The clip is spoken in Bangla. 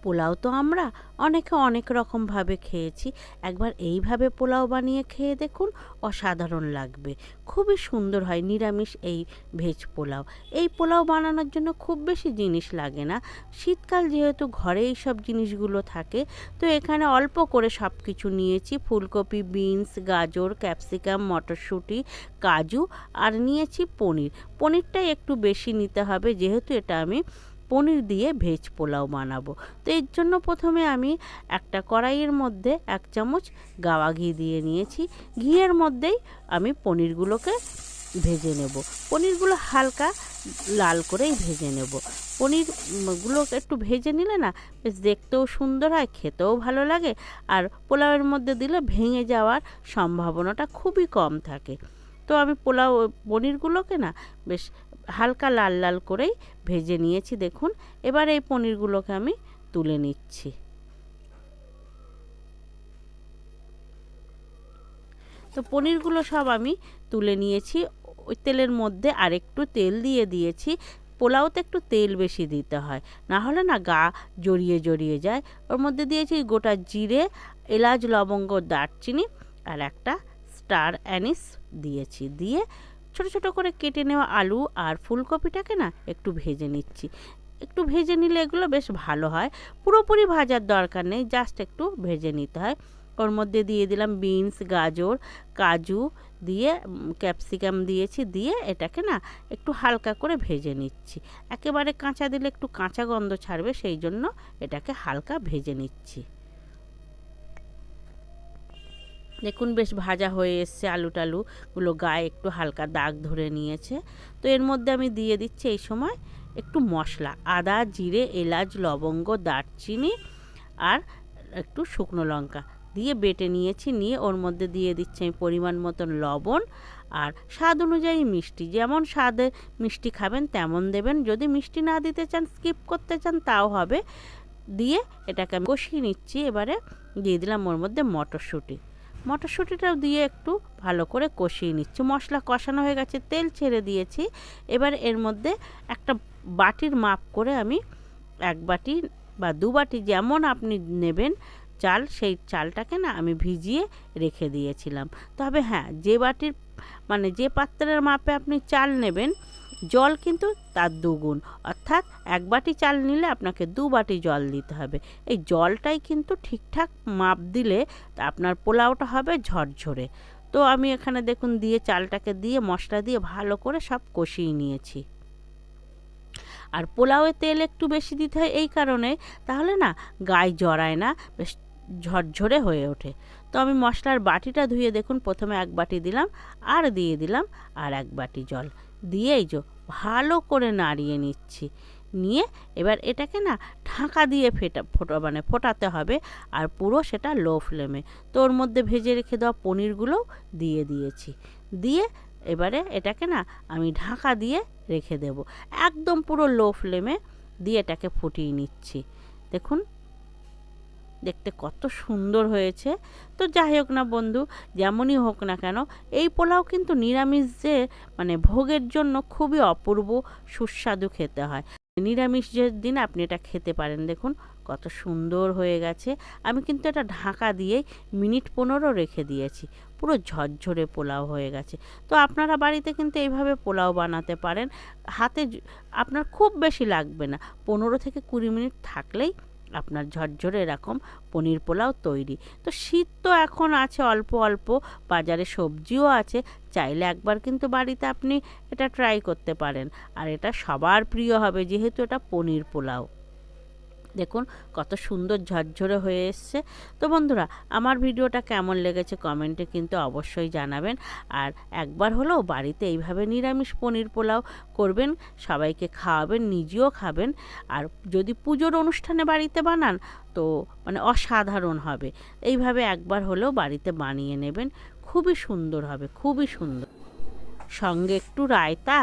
পোলাও তো আমরা অনেকে অনেক রকমভাবে খেয়েছি, একবার এইভাবে পোলাও বানিয়ে খেয়ে দেখুন, অসাধারণ লাগবে। খুবই সুন্দর হয় নিরামিষ এই ভেজ পোলাও। এই পোলাও বানানোর জন্য খুব বেশি জিনিস লাগে না। শীতকাল যেহেতু ঘরে এই সব জিনিসগুলো থাকে, তো এখানে অল্প করে সব কিছু নিয়েছি। ফুলকপি, বিনস, গাজর, ক্যাপসিকাম, মটরশুঁটি, কাজু আর নিয়েছি পনির। পনিরটাই একটু বেশি নিতে হবে, যেহেতু এটা আমি পনির দিয়ে ভেজ পোলাও বানাবো। তো এর জন্য প্রথমে আমি একটা কড়াইয়ের মধ্যে 1 চামচ গাওয়া ঘি দিয়ে নিয়েছি। ঘিয়ের মধ্যেই আমি পনিরগুলোকে ভেজে নেব। পনিরগুলো হালকা লাল করেই ভেজে নেব। পনিরগুলো একটু ভেজে নিলে না বেশ দেখতেও সুন্দর হয়, খেতেও ভালো লাগে, আর পোলাওয়ের মধ্যে দিলে ভেঙে যাওয়ার সম্ভাবনাটা খুবই কম থাকে। তো আমি পনিরগুলোকে না বেশ হালকা লাল লাল করেই ভেজে নিয়েছি দেখুন। এবার এই পনিরগুলোকে আমি তুলে নিচ্ছি। তো পনিরগুলো সব আমি তুলে নিয়েছি। ওই তেলের মধ্যে আরেকটু তেল দিয়ে দিয়েছি। পোলাওতে একটু তেল বেশি দিতে হয়, না হলে না গা জড়িয়ে জড়িয়ে যায়। ওর মধ্যে দিয়েছি গোটা জিরে, এলাচ, লবঙ্গ, দারচিনি আর একটা স্টার অ্যানিস দিয়েছি। দিয়ে ছোট ছোট করে কেটে নেওয়া আলু আর ফুলকপিটাকে না একটু ভেজে নিচ্ছি। একটু ভেজে নিলে এগুলো বেশ ভালো হয়। পুরোপুরি ভাজার দরকার নেই, জাস্ট একটু ভেজে নিতে হয়। ওর মধ্যে দিয়ে দিলাম বিনস, গাজর, কাজু দিয়ে ক্যাপসিকাম দিয়েছি। দিয়ে এটাকে না একটু হালকা করে ভেজে নিচ্ছি। একেবারে কাঁচা দিলে একটু কাঁচা গন্ধ ছাড়বে, সেই জন্য এটাকে হালকা ভেজে নিচ্ছি। দেখুন বেশ ভাজা হয়ে এসছে, আলু টালুগুলো গায়ে একটু হালকা দাগ ধরে নিয়েছে। তো এর মধ্যে আমি দিয়ে দিচ্ছি এই সময় একটু মশলা, আদা, জিরে, এলাচ, লবঙ্গ, দারচিনি আর একটু শুকনো লঙ্কা দিয়ে বেটে নিয়েছি। নিয়ে ওর মধ্যে দিয়ে দিচ্ছি আমি পরিমাণ মতন লবণ আর স্বাদ অনুযায়ী মিষ্টি। যেমন স্বাদে মিষ্টি খাবেন তেমন দেবেন, যদি মিষ্টি না দিতে চান, স্কিপ করতে চান, তাও হবে। দিয়ে এটাকে আমি কষিয়ে নিচ্ছি। এবারে দিয়ে দিলাম ওর মধ্যে মটরশুঁটিটাও দিয়ে একটু ভালো করে কষিয়ে নিচ্ছি। মশলা কষানো হয়ে গেছে, তেল ছেড়ে দিয়েছি। এবার এর মধ্যে একটা বাটির মাপ করে আমি 1 বাটি বা 2 বাটি যেমন আপনি নেবেন চাল, সেই চালটাকে না আমি ভিজিয়ে রেখে দিয়েছিলাম। তবে হ্যাঁ, যে বাটির মানে যে পাত্রের মাপে আপনি চাল নেবেন, জল কিন্তু তার 2 গুণ। অর্থাৎ 1 বাটি চাল নিলে আপনাকে 2 বাটি জল দিতে হবে। এই জলটাই কিন্তু ঠিকঠাক মাপ দিলে আপনার পোলাওটা হবে ঝরঝরে। তো আমি এখানে দেখুন দিয়ে চালটাকে দিয়ে মশলা দিয়ে ভালো করে সব কষিয়ে নিয়েছি। আর পোলাওয়ে তেল একটু বেশি দিতে হয় এই কারণে, তাহলে না গায়ে জড়ায় না, বেশ ঝরঝরে হয়ে ওঠে। তো আমি মশলার বাটিটা ধুয়ে দেখুন প্রথমে 1 বাটি দিলাম, আর দিয়ে দিলাম আর 1 বাটি জল। দিয়ে এই যে ভালো করে নাড়িয়ে নিচ্ছি। নিয়ে এবার এটাকে না ঢাকা দিয়ে ফোটাতে হবে, আর পুরো সেটা লো ফ্লেমে। তো ওর মধ্যে ভেজে রেখে দেওয়া পনিরগুলোও দিয়ে দিয়েছি। দিয়ে এবারে এটাকে না আমি ঢাকা দিয়ে রেখে দেব, একদম পুরো লো ফ্লেমে দিয়ে এটাকে ফুটিয়ে নিচ্ছি। দেখুন দেখতে কত সুন্দর হয়েছে। তো যাই হোক না বন্ধু, যেমনই হোক না কেন, এই পোলাও কিন্তু নিরামিষ যে মানে ভোগের জন্য খুবই অপূর্ব সুস্বাদু খেতে হয়। নিরামিষ যে দিন আপনি এটা খেতে পারেন। দেখুন কত সুন্দর হয়ে গেছে। আমি কিন্তু এটা ঢাকা দিয়েই মিনিট 15 রেখে দিয়েছি। পুরো ঝরঝরে পোলাও হয়ে গেছে। তো আপনারা বাড়িতে কিন্তু এইভাবে পোলাও বানাতে পারেন। হাতে আপনার খুব বেশি লাগবে না, 15 থেকে 20 মিনিট থাকলেই আপনার ঝরঝরে এরকম পনির পোলাও তৈরি। তো শীত তো এখন আছে অল্প অল্প, বাজারে সবজিও আছে, চাইলে একবার কিন্তু বাড়িতে আপনি এটা ট্রাই করতে পারেন। আর এটা সবার প্রিয় হবে, যেহেতু এটা পনির পোলাও। দেখুন কত সুন্দর ঝরঝরে হয়ে এসছে। তো বন্ধুরা, আমার ভিডিওটা কেমন লেগেছে কমেন্টে কিন্তু অবশ্যই জানাবেন। আর একবার হলেও বাড়িতে এইভাবে নিরামিষ পনির পোলাও করবেন, সবাইকে খাওয়াবেন, নিজেও খাবেন। আর যদি পুজোর অনুষ্ঠানে বাড়িতে বানান তো মানে অসাধারণ হবে। এইভাবে একবার হলেও বাড়িতে বানিয়ে নেবেন, খুবই সুন্দর হবে, খুবই সুন্দর। সঙ্গে একটু রায়তা